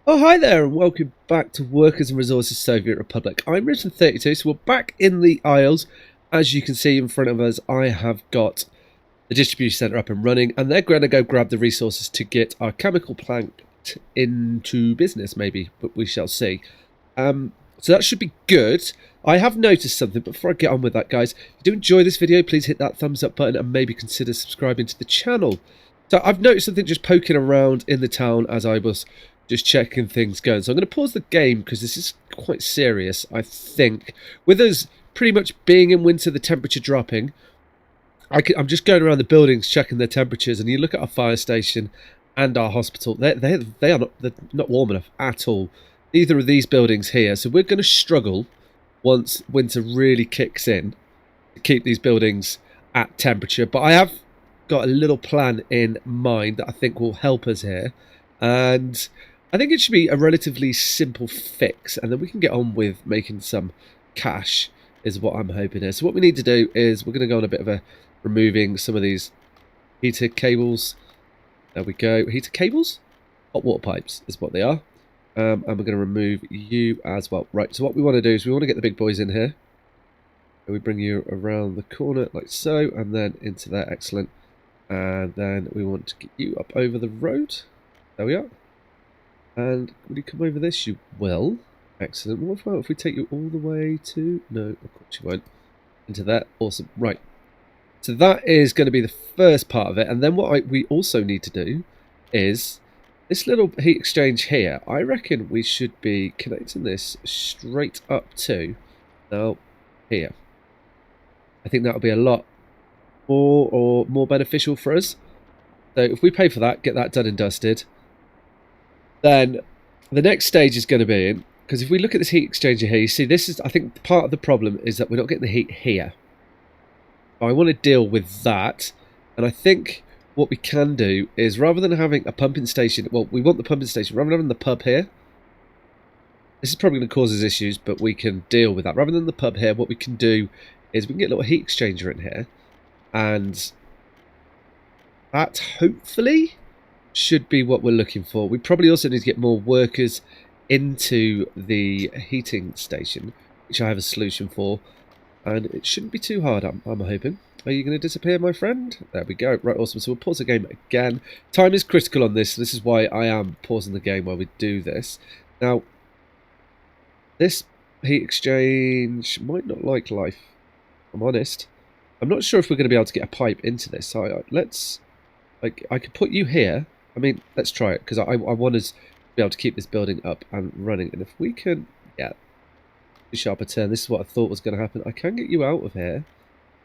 Oh, hi there, and welcome back to Workers and Resources Soviet Republic. I'm Richard32, so we're back in the Isles. As you can see in front of us, I have got the distribution centre up and running, and they're going to go grab the resources to get our chemical plant into business, maybe, but we shall see. So that should be good. I have noticed something, but before I get on with that, guys, if you do enjoy this video, please hit that thumbs up button and maybe consider subscribing to the channel. So I've noticed something just poking around in the town as I was just checking things going. So I'm going to pause the game because this is quite serious, I think. With us pretty much being in winter, the temperature dropping, I'm just going around the buildings checking their temperatures, and you look at our fire station and our hospital, they're not warm enough at all. Neither of these buildings here, so we're going to struggle once winter really kicks in to keep these buildings at temperature. But I have got a little plan in mind that I think will help us here, and I think it should be a relatively simple fix, and then we can get on with making some cash is what I'm hoping here. So what we need to do is we're going to go on a bit of a removing some of these heater cables. There we go. Heater cables? Hot water pipes is what they are. And we're going to remove you as well. Right, so what we want to do is we want to get the big boys in here. And we bring you around the corner like so, and then into there. Excellent. And then we want to get you up over the road. There we are. And will you come over this? You will. Excellent. What about if we take you all the way to... No, of course you won't. Into there. Awesome. Right. So that is going to be the first part of it. And then what we also need to do is this little heat exchange here. I reckon we should be connecting this straight up to now here. I think that'll be a lot more beneficial for us. So if we pay for that, get that done and dusted, then the next stage is going to be in, because if we look at this heat exchanger here, you see this is, I think part of the problem is that we're not getting the heat here. I want to deal with that, and I think what we can do is, rather than having a pumping station, well, we want the pumping station, rather than having the pub here, this is probably going to cause us issues, but we can deal with that. Rather than the pub here, what we can do is we can get a little heat exchanger in here, and that hopefully should be what we're looking for. We probably also need to get more workers into the heating station, which I have a solution for. And it shouldn't be too hard, I'm hoping. Are you going to disappear, my friend? There we go. Right, awesome. So we'll pause the game again. Time is critical on this. This is why I am pausing the game while we do this. Now, this heat exchange might not like life. I'm honest. I'm not sure if we're going to be able to get a pipe into this. So let's... Like, I could put you here. I mean, let's try it, because I want us to be able to keep this building up and running. And if we can... Yeah. Sharper turn. This is what I thought was going to happen. I can get you out of here,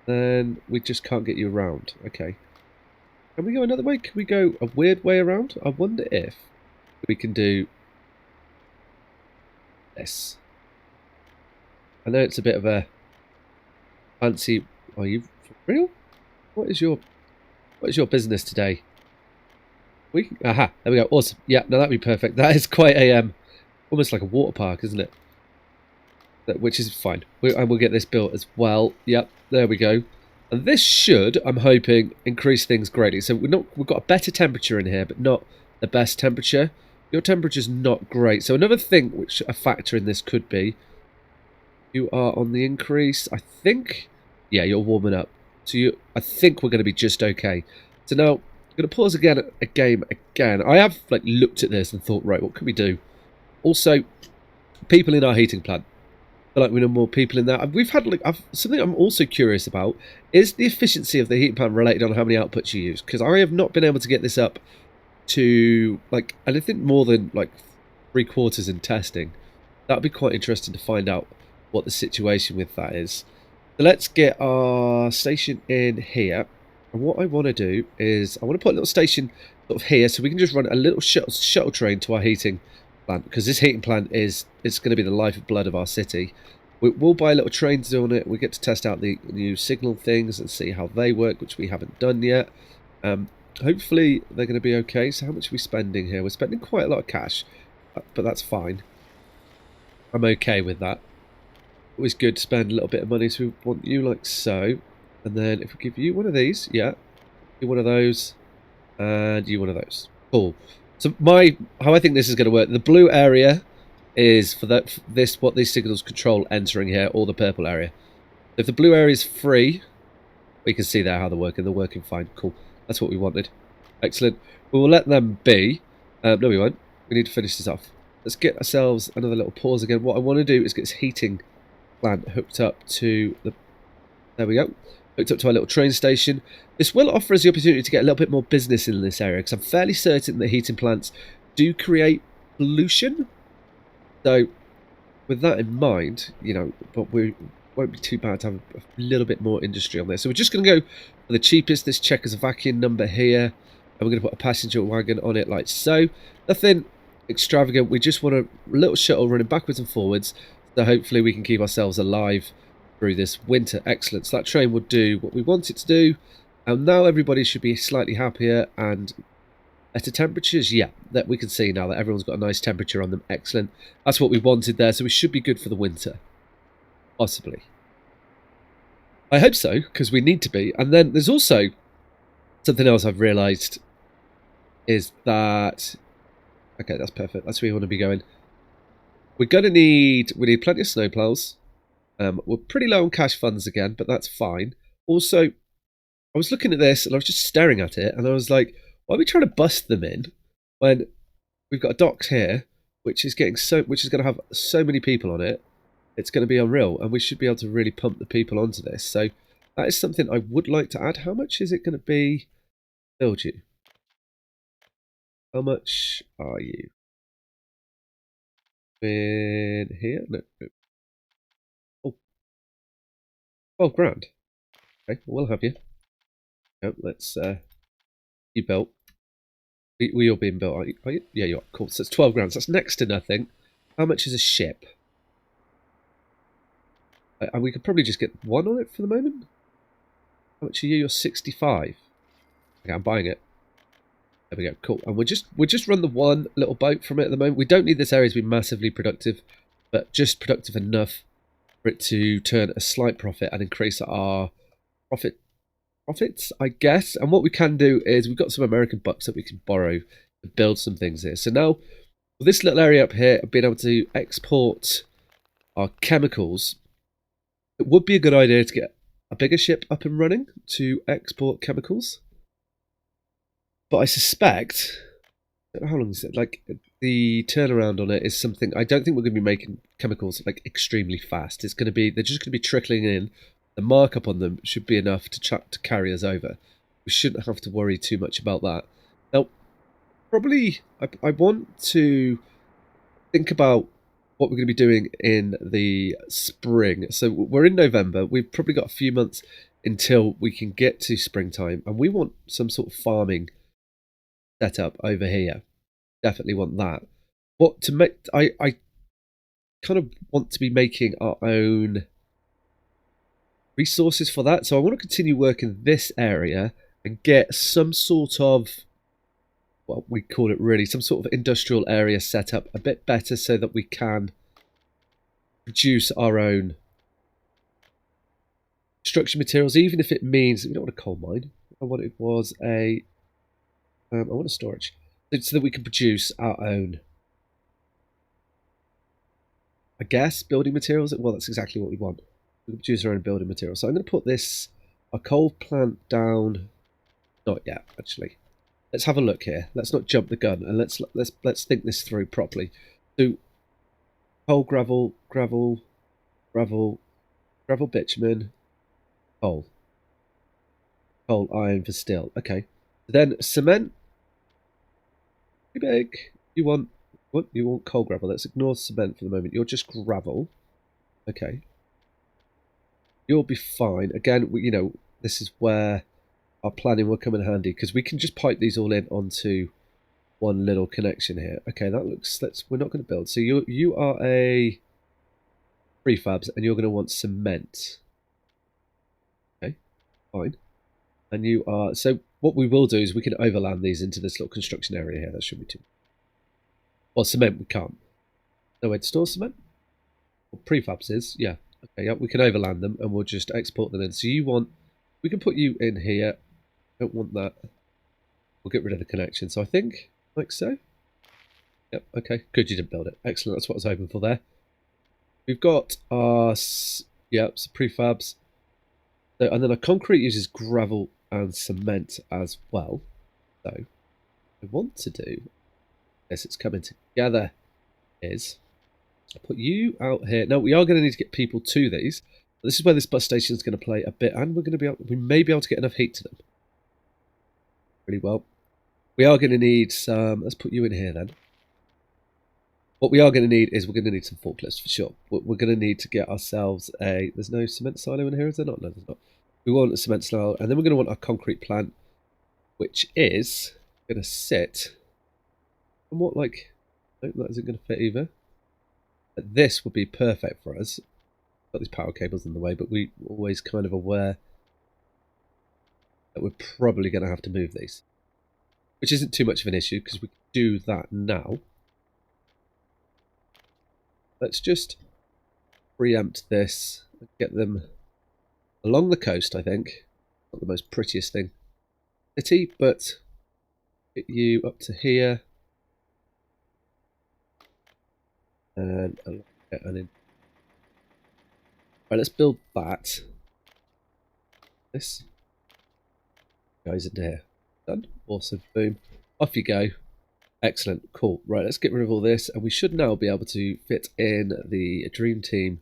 then we just can't get you around. Okay. Can we go another way? Can we go a weird way around? I wonder if we can do this. I know it's a bit of a fancy... Are you for real? What is your business today? Aha, there we go. Awesome. Yeah, no, that'd be perfect. That is quite a almost like a water park, isn't it? Which is fine. And we'll get this built as well. Yep, there we go. And this should, I'm hoping, increase things greatly. So we've got a better temperature in here, but not the best temperature. Your temperature's not great. So another thing which a factor in this could be, you are on the increase. I think, yeah, you're warming up. So I think we're going to be just okay. So now I'm going to pause again a game again. I have like looked at this and thought, right, what can we do? Also, people in our heating plant. Like we know more people in that. We've had like something I'm also curious about is the efficiency of the heat plant related on how many outputs you use, because I have not been able to get this up to like anything more than like 3/4 in testing. That'd be quite interesting to find out what the situation with that is. So let's get our station in here, and what I want to do is I want to put a little station sort of here so we can just run a little shuttle train to our heating plant, because this heating plant it's going to be the lifeblood of our city. We'll buy little trains on it. We get to test out the new signal things and see how they work, which we haven't done yet. Hopefully they're going to be okay. So how much are we spending here? We're spending quite a lot of cash, but that's fine. I'm okay with that. Always good to spend a little bit of money, so we want you like so. And then if we give you one of these, yeah, you one of those, and you one of those. Cool. So how I think this is going to work. The blue area is for what these signals control entering here, or the purple area. If the blue area is free, we can see there how they're working. They're working fine. Cool. That's what we wanted. Excellent. We will let them be. No, we won't. We need to finish this off. Let's get ourselves another little pause again. What I want to do is get this heating plant hooked up to the... There we go. Hooked up to our little train station. This will offer us the opportunity to get a little bit more business in this area, because I'm fairly certain that heating plants do create pollution. So, with that in mind, you know, but we won't be too bad to have a little bit more industry on there. So we're just going to go for the cheapest, this Czechoslovakian number here, and we're going to put a passenger wagon on it like so. Nothing extravagant. We just want a little shuttle running backwards and forwards, so hopefully we can keep ourselves alive through this winter. Excellent. So that train will do what we want it to do, and now everybody should be slightly happier and better temperatures. Yeah, that we can see now that everyone's got a nice temperature on them. Excellent. That's what we wanted there, so we should be good for the winter. Possibly. I hope so, because we need to be. And then there's also something else I've realised is that... Okay, that's perfect. That's where we want to be going. We need plenty of snowplows. We're pretty low on cash funds again, but that's fine. Also, I was looking at this and I was just staring at it, and I was like, why are we trying to bust them in when we've got a docks here, which is going to have so many people on it? It's going to be unreal, and we should be able to really pump the people onto this. So that is something I would like to add. How much is it going to be? Build you. How much are you? In here? No. Oh. 12 grand. Okay, we'll have you. Oh, let's, you built. We all being built, are you? Yeah, you are. Cool. So it's 12 grand. So that's next to nothing. How much is a ship? And we could probably just get one on it for the moment. How much are you? You're 65. Okay, I'm buying it. There we go. Cool. And we'll just run the one little boat from it at the moment. We don't need this area to be massively productive, but just productive enough for it to turn a slight profit and increase our profits, I guess. And what we can do is we've got some American bucks that we can borrow to build some things here. So now, with this little area up here, being able to export our chemicals, it would be a good idea to get a bigger ship up and running to export chemicals. But I suspect, I don't know how long is it? Like, the turnaround on it is something, I don't think we're going to be making chemicals like extremely fast. It's going to be, they're just going to be trickling in. The markup on them should be enough to carry us over. We shouldn't have to worry too much about that. Now, probably, I want to think about what we're going to be doing in the spring. So we're in November. We've probably got a few months until we can get to springtime, and we want some sort of farming set up over here. Definitely want that. What to make? I kind of want to be making our own resources for that. So I want to continue working this area and get some sort of, well, we call it really, some sort of industrial area set up a bit better so that we can produce our own construction materials, even if it means we don't want a coal mine. I want it was a, I want a storage, so that we can produce our own, I guess, building materials. Well, that's exactly what we want. We can produce our own building materials. So I'm going to put this, a coal plant down. Not yet, actually. Let's have a look here. Let's not jump the gun, and let's think this through properly. So, coal, gravel, bitumen, coal, iron for steel. Okay. Then cement. Too big. You want what? You want coal, gravel. Let's ignore cement for the moment. You're just gravel. Okay. You'll be fine. Again, you know, this is where our planning will come in handy, because we can just pipe these all in onto one little connection here. Okay, that looks, we're not going to build. So you are a prefabs, and you're going to want cement. Okay, fine. And you are, so what we will do is we can overland these into this little construction area here. That should be too. Well, cement we can't. Nowhere to store cement. Well, prefabs is, yeah. Okay, yeah, we can overland them, and we'll just export them in. So you want, we can put you in here. Don't want that. We'll get rid of the connection. So I think like so. Yep, okay. Good you didn't build it. Excellent, that's what I was hoping for there. We've got our, yep, some prefabs. So, and then our concrete uses gravel and cement as well. So, what I want to do, yes, it's coming together, is put you out here. Now, we are going to need to get people to these. This is where this bus station is going to play a bit, and we're going to be able, we may be able to get enough heat to them. Really well. We are going to need some, let's put you in here then. What we are going to need is we're going to need some forklifts for sure. We're going to need to get ourselves a, there's no cement silo in here, is there not? No, there's not. We want a cement silo, and then we're going to want our concrete plant, which is going to sit somewhat like, no, that isn't going to fit either. But this would be perfect for us. Got these power cables in the way, but we're always kind of aware that we're probably going to have to move these, which isn't too much of an issue because we can do that now. Let's just preempt this and get them along the coast, I think. Not the most prettiest thing. City, but get you up to here. And in. Right, let's build that. This. Guys in there. Done. Awesome. Boom. Off you go. Excellent. Cool. Right, let's get rid of all this, and we should now be able to fit in the dream team.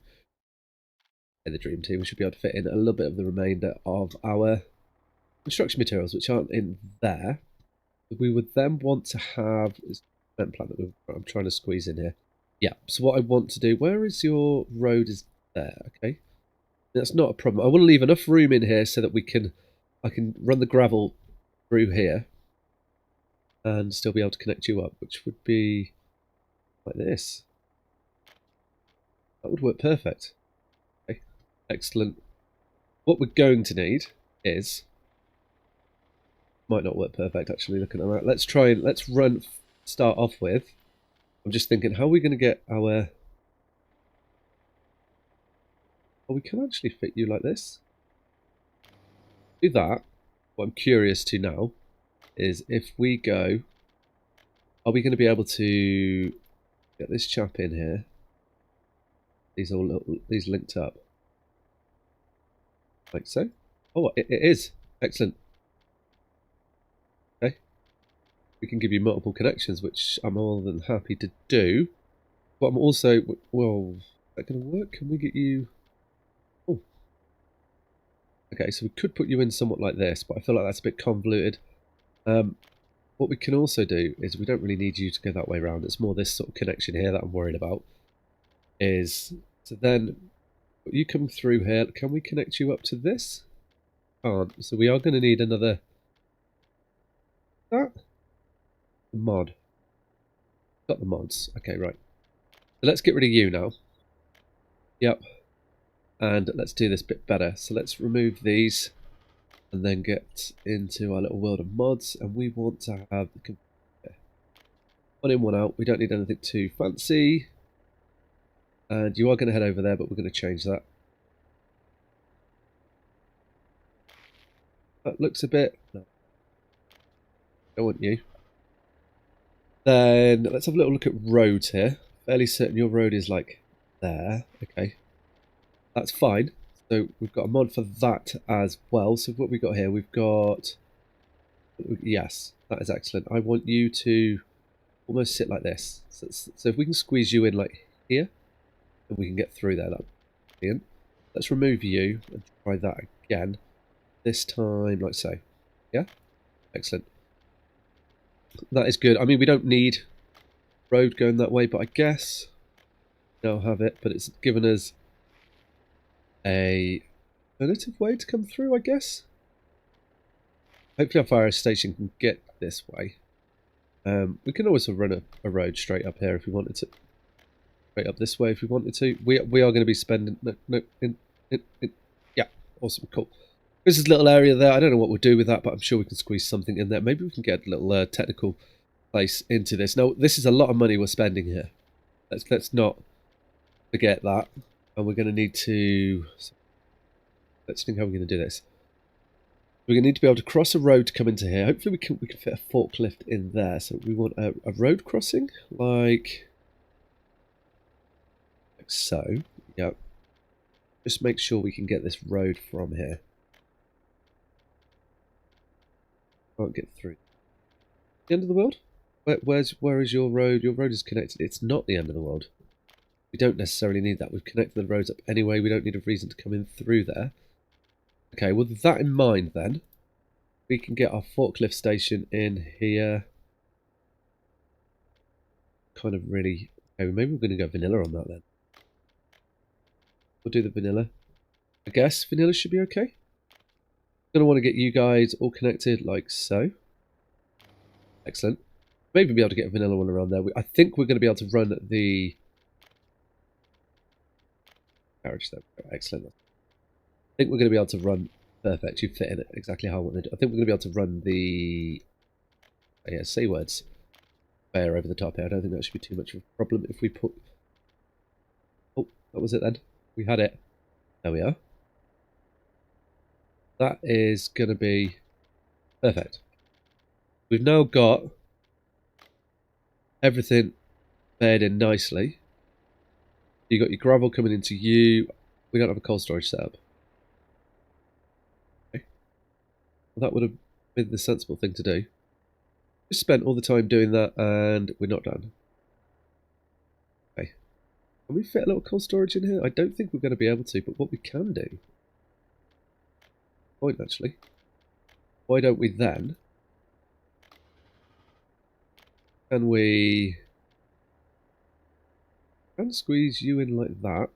In the dream team, we should be able to fit in a little bit of the remainder of our construction materials, which aren't in there. We would then want to have this cement plant that I'm trying to squeeze in here. Yeah. So what I want to do, where is your road? Is there? Okay. That's not a problem. I want to leave enough room in here so that I can run the gravel through here and still be able to connect you up, which would be like this. That would work perfect. Okay, excellent. What we're going to need is, might not work perfect actually looking at that. Let's start off with, I'm just thinking, how are we going to get our, oh, we can actually fit you like this. Do that. What I'm curious to now is if we go, are we going to be able to get this chap in here? These linked up. Like so. Oh, it is. Excellent. Okay. We can give you multiple connections, which I'm more than happy to do. But I'm also, well, is that going to work? Can we get you... Oh. Okay, so we could put you in somewhat like this, but I feel like that's a bit convoluted. What we can also do is, we don't really need you to go that way around. It's more this sort of connection here that I'm worried about. Is, so then, you come through here. Can we connect you up to this? Can't. So we are going to need another... That? The mod. Got the mods. Okay, right. So let's get rid of you now. Yep. And let's do this bit better. So let's remove these and then get into our little world of mods. And we want to have one in, one out. We don't need anything too fancy. And you are going to head over there, but we're going to change that. That looks a bit... No. I want you. Then let's have a little look at roads here. Fairly certain your road is like there. Okay. That's fine. So we've got a mod for that as well. So what we've got here, we've got... Yes, that is excellent. I want you to almost sit like this. So if we can squeeze you in like here, then we can get through there. That's brilliant. Let's remove you and try that again. This time, like so. Yeah? Excellent. That is good. I mean, we don't need road going that way, but I guess now have it. But it's given us a alternative way to come through, I guess. Hopefully our fire station can get this way. We can also run a road straight up here if we wanted to. Straight up this way if we wanted to. We are going to be spending... No, yeah, awesome, cool. There's this little area there. I don't know what we'll do with that, but I'm sure we can squeeze something in there. Maybe we can get a little technical place into this. Now, this is a lot of money we're spending here. Let's not forget that. And we're going to need to... Let's think how we're going to do this. We're going to need to be able to cross a road to come into here. Hopefully we can fit a forklift in there. So we want a road crossing like so. Yep. Just make sure we can get this road from here. Can't get through. The end of the world? Where is your road? Your road is connected. It's not the end of the world. We don't necessarily need that. We've connected the roads up anyway. We don't need a reason to come in through there. Okay, with that in mind then, we can get our forklift station in here. Kind of really... Okay, maybe we're going to go vanilla on that then. We'll do the vanilla. I guess vanilla should be okay. Going to want to get you guys all connected like so. Excellent. Maybe be able to get a vanilla one around there. I think we're going to be able to run the carriage there. Excellent. I think we're going to be able to run... Perfect. You fit in it exactly how I wanted. I think we're going to be able to run the... Oh, yeah, say words. Bear over the top here. I don't think that should be too much of a problem if we put... Oh, that was it then. We had it. There we are. That is going to be perfect. We've now got everything paired in nicely. You got your gravel coming into you. We don't have a cold storage setup. Okay. Well, that would have been the sensible thing to do. Just spent all the time doing that and we're not done. Okay. Can we fit a little cold storage in here? I don't think we're going to be able to, but what we can do... Point actually. Why don't we then... Can we... Can squeeze you in like that.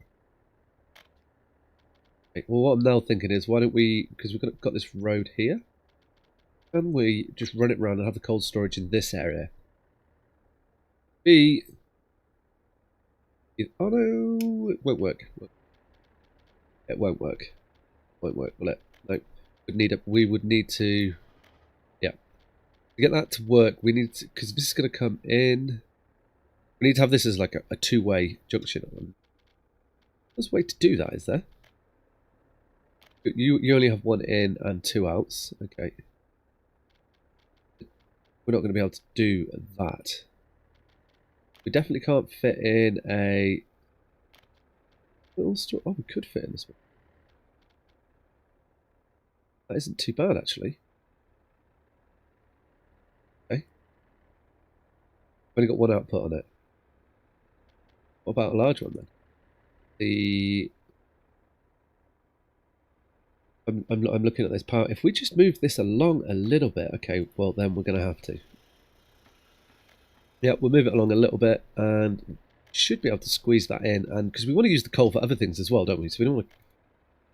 Okay, well, what I'm now thinking is, why don't we... Because we've got this road here. Can we just run it around and have the cold storage in this area? Oh no, it won't work. It won't work. Won't work, will it? No. We would need to... Yeah. To get that to work, we need to... Because this is going to come in... We need to have this as like a two-way junction. There's a way to do that, is there? You only have one in and two outs. Okay. We're not going to be able to do that. We definitely can't fit in a little store. Oh, we could fit in this one. That isn't too bad, actually. Okay. Only got one output on it. What about a large one then? I'm looking at this power. If we just move this along a little bit, okay, well then we're going to have to. Yeah, we'll move it along a little bit and should be able to squeeze that in. And because we want to use the coal for other things as well, don't we? So we want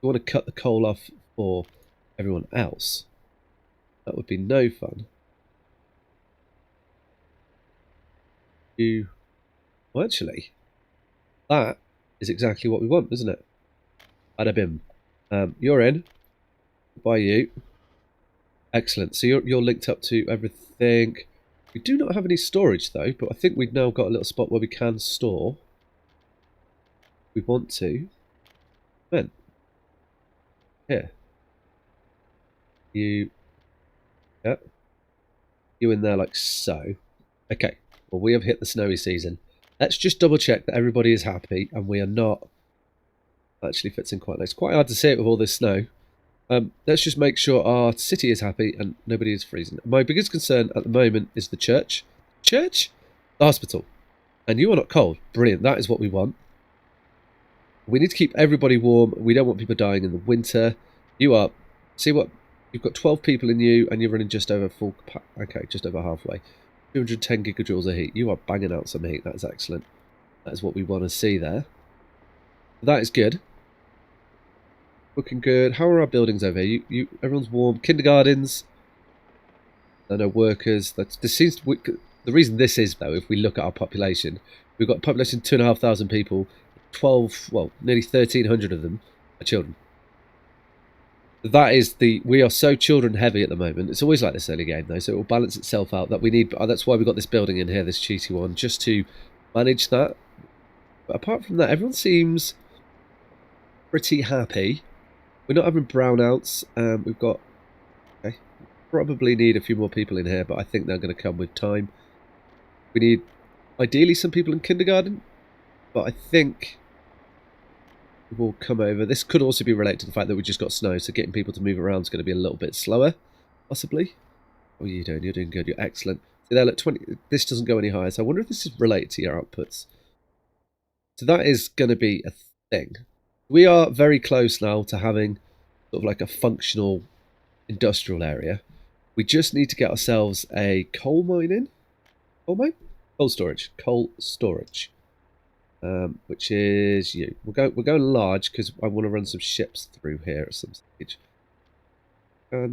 to cut the coal off for everyone else. That would be no fun. Well, actually, that is exactly what we want, isn't it? Bada bim. You're in. By you. Excellent. So you're linked up to everything. We do not have any storage though, but I think we've now got a little spot where we can store. We want to. Then. Here. You. Yeah. You in there like so. Okay. Well, we have hit the snowy season. Let's just double check that everybody is happy and we are not. Actually fits in quite nice. It's quite hard to see it with all this snow. Let's just make sure our city is happy and nobody is freezing. My biggest concern at the moment is the church. Church? The hospital. And you are not cold. Brilliant. That is what we want. We need to keep everybody warm. We don't want people dying in the winter. You are... See what? You've got 12 people in you and you're running just over full... Okay, just over halfway. 210 gigajoules of heat. You are banging out some heat. That is excellent. That is what we want to see there. That is good. Looking good. How are our buildings over here? Everyone's warm. Kindergartens. I know workers. This seems to, the reason this is though, if we look at our population, we've got a population of 2,500 people. 12, well, nearly 1,300 of them are children. That is the. We are so children heavy at the moment. It's always like this early game though, so it will balance itself out. That we need. That's why we got this building in here, this cheaty one, just to manage that. But apart from that, everyone seems pretty happy. We're not having brownouts. We've got probably need a few more people in here, but I think they're going to come with time. We need, ideally, some people in kindergarten, but I think we'll come over. This could also be related to the fact that we just got snow, so getting people to move around is going to be a little bit slower, possibly. What are you doing? You're doing good. You're excellent. See there, look, 20. This doesn't go any higher, so I wonder if this is related to your outputs. So that is going to be a thing. We are very close now to having sort of like a functional industrial area. We just need to get ourselves a coal mine in. Coal mine? Coal storage. Coal storage. Which is you. We're going large because I want to run some ships through here at some stage. I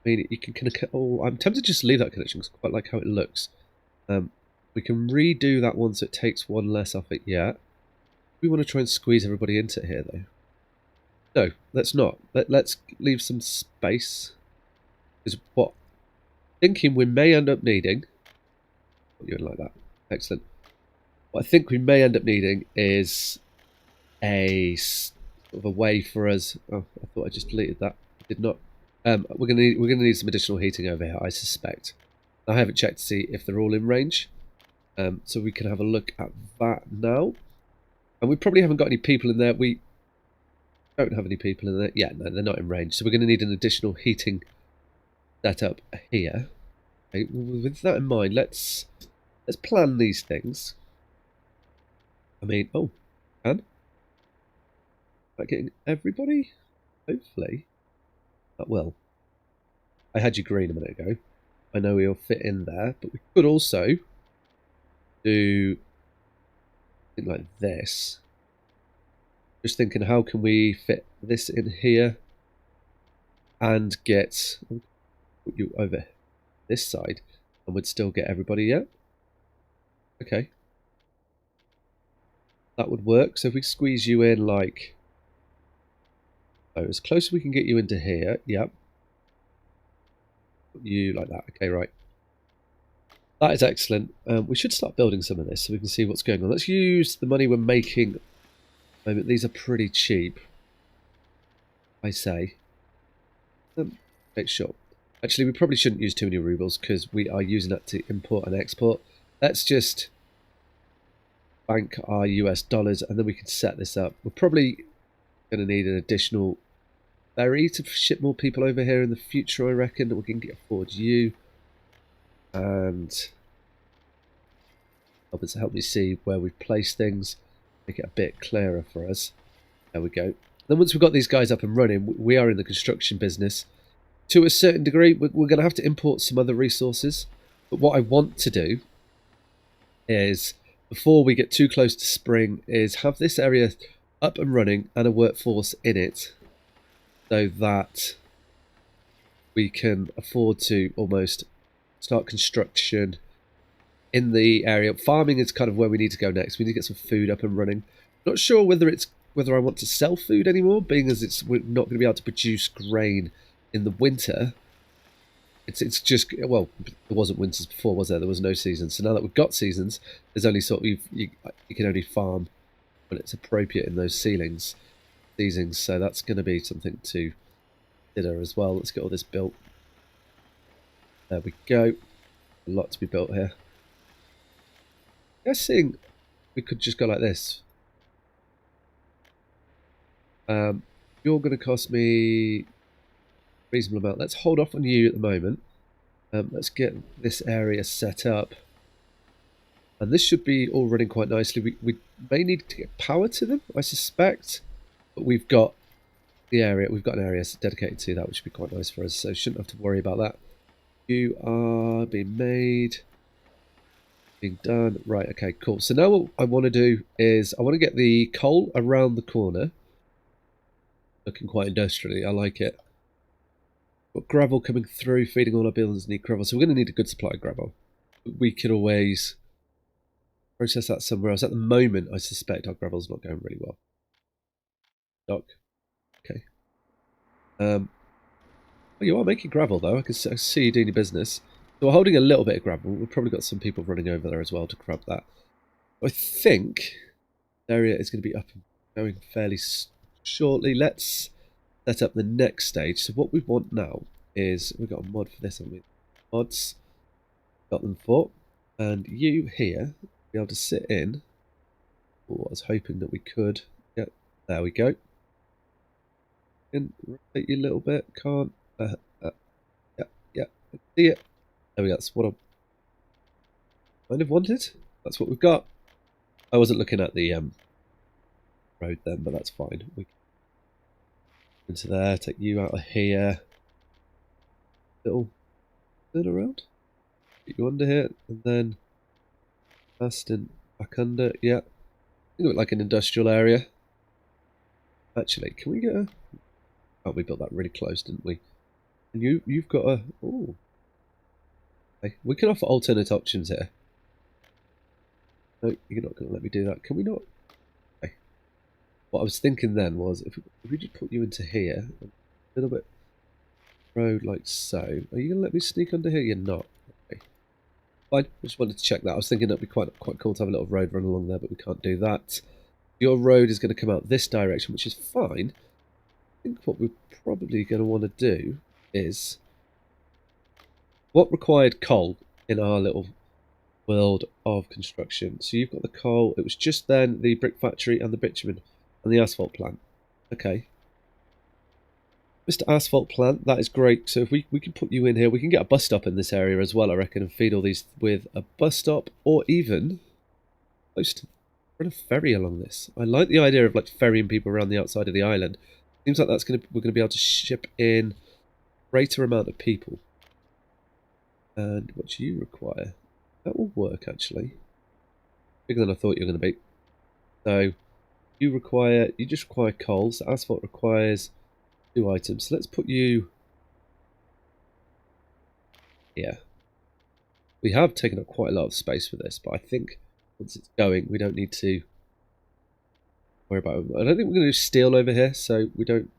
mean, you can connect. Oh, I'm tempted to just leave that connection because I quite like how it looks. We can redo that one so it takes one less off it yet. We want to try and squeeze everybody into here though. No, let's not. Let's leave some space. Is what thinking we may end up needing. You're like that. Excellent. What I think we may end up needing is a sort of a way for us. Oh, I thought I just deleted that. I did not. We're gonna need some additional heating over here, I suspect. I haven't checked to see if they're all in range, so we can have a look at that now. And we probably haven't got any people in there. We don't have any people in there. Yeah, no, they're not in range. So we're going to need an additional heating setup here. Okay, with that in mind, let's plan these things. I mean, oh, and am I getting everybody? Hopefully, that will. I had you green a minute ago. I know we'll fit in there, but we could also do something like this. Just thinking, how can we fit this in here and get put you over this side and would still get everybody yet? Okay. That would work. So if we squeeze you in like, oh, as close as we can get you into here. Yep. Put you like that. Okay, right. That is excellent. We should start building some of this so we can see what's going on. Let's use the money we're making. These are pretty cheap, I say. Make sure. Actually, we probably shouldn't use too many rubles because we are using that to import and export. Let's just bank our US dollars and then we can set this up. We're probably going to need an additional ferry to ship more people over here in the future, I reckon. We can afford you. And help me see where we've placed things. Make it a bit clearer for us. There we go. Then once we've got these guys up and running, we are in the construction business. To a certain degree, we're going to have to import some other resources. But what I want to do is, before we get too close to spring, is have this area up and running and a workforce in it so that we can afford to almost start construction in the area. Farming is kind of where we need to go next. We need to get some food up and running. Not sure whether I want to sell food anymore, being as we're not going to be able to produce grain in the winter. It's just, well, there wasn't winters before, was there? There was no seasons. So now that we've got seasons, there's only sort of you can only farm when it's appropriate in those seasons. So that's going to be something to consider as well. Let's get all this built. There we go. A lot to be built here. Guessing we could just go like this. You're going to cost me a reasonable amount. Let's hold off on you at the moment. Let's get this area set up. And this should be all running quite nicely. We may need to get power to them, I suspect. But we've got the area. We've got an area dedicated to that, which would be quite nice for us. So shouldn't have to worry about that. You are being made. Being done. Right, okay, cool. So now what I want to do is I want to get the coal around the corner. Looking quite industrially. I like it. Got gravel coming through, feeding all our buildings need gravel. So we're going to need a good supply of gravel. We could always process that somewhere else. At the moment, I suspect our gravel's not going really well. Doc. Okay. Oh, you are making gravel though. I see you doing your business. So we're holding a little bit of gravel. We've probably got some people running over there as well to grab that. I think the area is going to be up and going fairly shortly. Let's set up the next stage. So what we want now is, we've got a mod for this, haven't we? Mods, got them for, and you here, be able to sit in. Oh, I was hoping that we could. Yep, there we go. And rotate you a little bit. Can't. Yeah. See it. There we go. That's what I kind of wanted. That's what we've got. I wasn't looking at the road then, but that's fine. We can into there. Take you out of here. Little turn around. Get you under here, and then past and back under. Yeah. You look like an industrial area. Actually, can we get a... Oh, we built that really close, didn't we? And you've got a... Oh. Okay. We can offer alternate options here. No, you're not going to let me do that. Can we not? Okay. What I was thinking then was, if we just put you into here, a little bit road like so. Are you going to let me sneak under here? You're not. Okay. Fine. I just wanted to check that. I was thinking that'd be quite cool to have a little road run along there, but we can't do that. Your road is going to come out this direction, which is fine. I think what we're probably going to want to do is... What required coal in our little world of construction? So you've got the coal. It was just then the brick factory and the bitumen and the asphalt plant. Okay. Mr. Asphalt Plant, that is great. So if we can put you in here, we can get a bus stop in this area as well, I reckon, and feed all these with a bus stop, or even close to run a ferry along this. I like the idea of like ferrying people around the outside of the island. Seems like we're gonna be able to ship in a greater amount of people. And what do you require? That will work actually. Bigger than I thought you were going to be. So you just require coal. So asphalt requires 2 items. So let's put you here. We have taken up quite a lot of space for this, but I think once it's going, we don't need to worry about it. I don't think we're going to do steel over here, so we don't.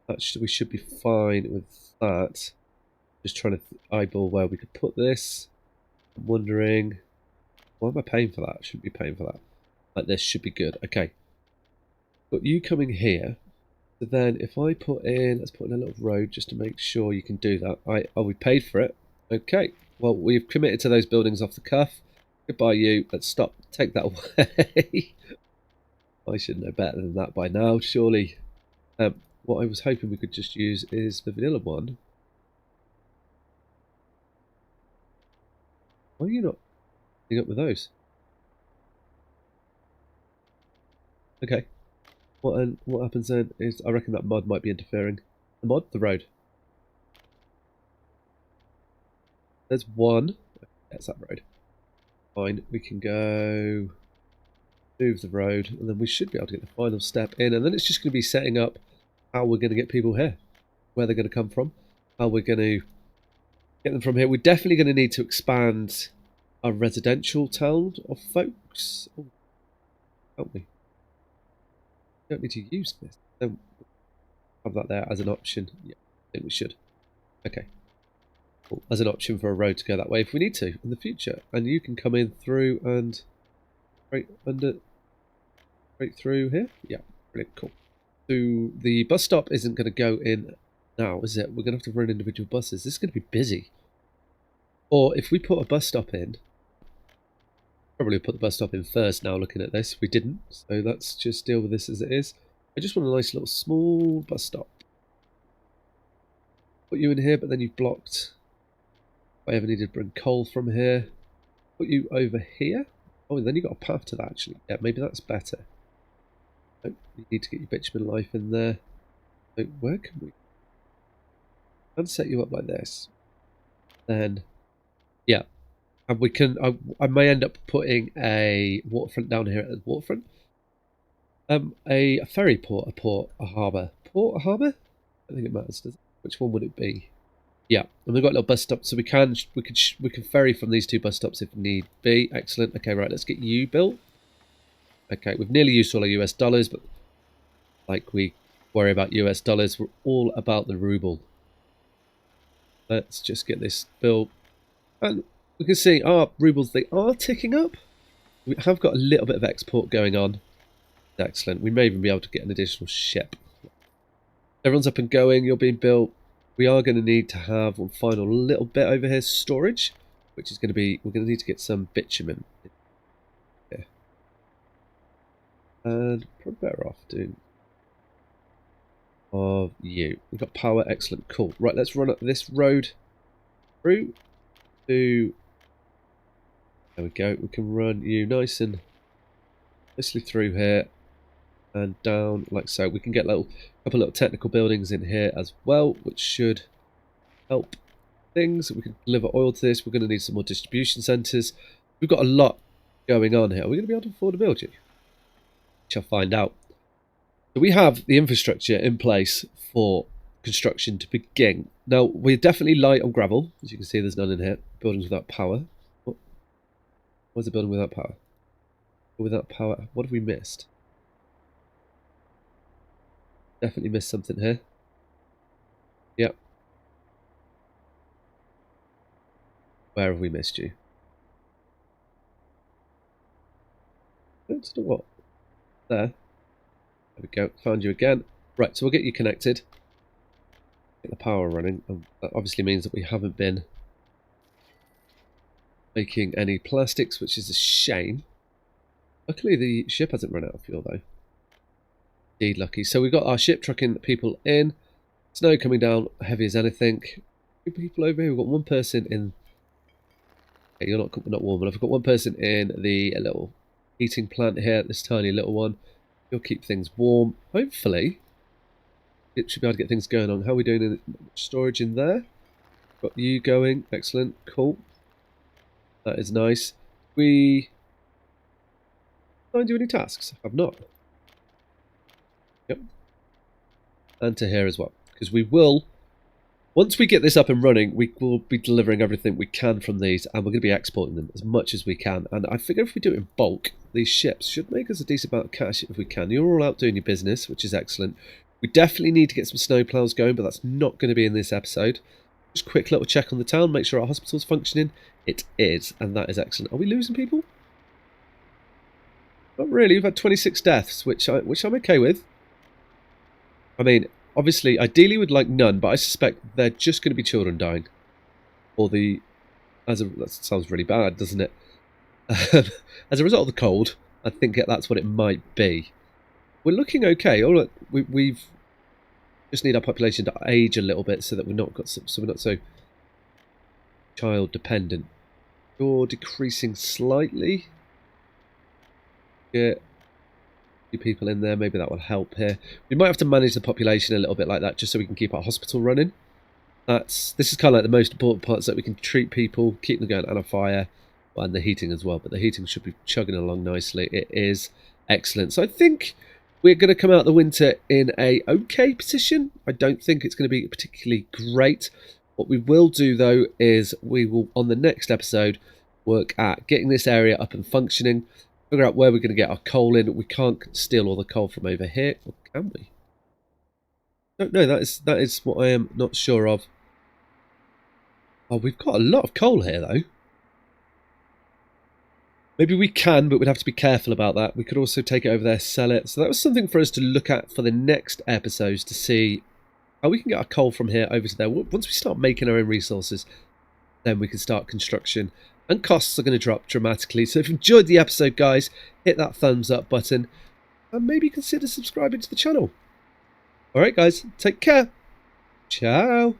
We should be fine with that. Just trying to eyeball where we could put this. I'm wondering, why am I paying for that? I shouldn't be paying for that. Like this should be good. Okay. Got you coming here. So then if I put in, let's put in a little road just to make sure you can do that. Oh, we paid for it. Okay. Well, we've committed to those buildings off the cuff. Goodbye, you. Let's stop. Take that away. I should know better than that by now, surely. What I was hoping we could just use is the vanilla one. Why are you not putting up with those? Okay. What happens then is I reckon that mod might be interfering. The mod? The road. There's one. That's that road. Fine. We can go move the road, and then we should be able to get the final step in, and then it's just going to be setting up how we're going to get people here, where they're going to come from, how we're going to get them from here. We're definitely going to need to expand our residential town of folks. Oh, don't we? We don't need to use this. Don't have that there as an option. Yeah, I think we should. Okay. Cool. As an option for a road to go that way if we need to in the future. And you can come in through and straight through here. Yeah, brilliant, cool. So the bus stop isn't going to go in now, is it? We're going to have to run individual buses. This is going to be busy. Or if we put a bus stop in, probably put the bus stop in first now looking at this. We didn't, so let's just deal with this as it is. I just want a nice little small bus stop. Put you in here, but then you've blocked. If I ever needed to bring coal from here, put you over here. Oh, and then you've got a path to that actually. Yeah, maybe that's better. Oh, you need to get your bitumen life in there. So where can we? I'll set you up like this. Then, yeah. And we can, I may end up putting a waterfront down here at the waterfront. A ferry port, a harbour. Port, a harbour? I don't think it matters, does it? Which one would it be? Yeah, and we've got a little bus stop, so we can ferry from these 2 bus stops if need be. Excellent. Okay, right, let's get you built. Okay, we've nearly used all our US dollars, but like we worry about US dollars, we're all about the ruble. Let's just get this built. And we can see our rubles, they are ticking up. We have got a little bit of export going on. Excellent. We may even be able to get an additional ship. Everyone's up and going. You're being built. We are going to need to have one final little bit over here, storage, which is going to be, we're going to need to get some bitumen in here. And probably better off doing of you. We've got power, excellent, cool. Right, let's run up this road through to, there we go, we can run you nice and nicely through here and down like so. We can get a couple little technical buildings in here as well, which should help things. We can deliver oil to this. We're going to need some more distribution centres. We've got a lot going on here. Are we going to be able to afford to build you? Shall find out. So we have the infrastructure in place for construction to begin. Now, we're definitely light on gravel. As you can see, there's none in here. Buildings without power. Oh, where's the building without power? Without power, what have we missed? Definitely missed something here. Yep. Where have we missed you? I don't know what. There. There we go. Found you again. Right, so we'll get you connected. Get the power running. And that obviously means that we haven't been making any plastics, which is a shame. Luckily, the ship hasn't run out of fuel, though. Indeed lucky. So we've got our ship trucking people in. Snow coming down, heavy as anything. Two people over here. We've got one person in... Okay, you're not warm enough. I've got one person in the little heating plant here. This tiny little one. You'll keep things warm. Hopefully, it should be able to get things going on. How are we doing in storage in there? Got you going. Excellent. Cool. That is nice. We... Did I do any tasks? I've not. Yep. And to here as well. Because we will, once we get this up and running, we will be delivering everything we can from these, and we're going to be exporting them as much as we can. And I figure if we do it in bulk, these ships should make us a decent amount of cash if we can. You're all out doing your business, which is excellent. We definitely need to get some snowplows going, but that's not going to be in this episode. Just a quick little check on the town, make sure our hospital's functioning. It is, and that is excellent. Are we losing people? Not really. We've had 26 deaths, which I'm okay with. I mean, obviously, ideally we'd like none, but I suspect they're just going to be children dying. Or that sounds really bad, doesn't it? As a result of the cold, I think that's what it might be. We're looking okay. All we've just need our population to age a little bit so that we're not so child dependent. You're decreasing slightly. Get people in there, maybe that will help here. We might have to manage the population a little bit like that just so we can keep our hospital running. This is kind of like the most important part, so that we can treat people, keep them going, and a fire, and the heating as well. But the heating should be chugging along nicely. It is excellent. So I think we're going to come out the winter in a okay position. I don't think it's going to be particularly great. What we will do though is we will, on the next episode, work at getting this area up and functioning. Figure out where we're going to get our coal in. We can't steal all the coal from over here, or can we? Don't know. That is what I am not sure of. Oh, we've got a lot of coal here, though. Maybe we can, but we'd have to be careful about that. We could also take it over there, sell it. So that was something for us to look at for the next episodes to see how we can get our coal from here over to there. Once we start making our own resources, then we can start construction. And costs are going to drop dramatically. So if you enjoyed the episode, guys, hit that thumbs up button. And maybe consider subscribing to the channel. Alright, guys. Take care. Ciao.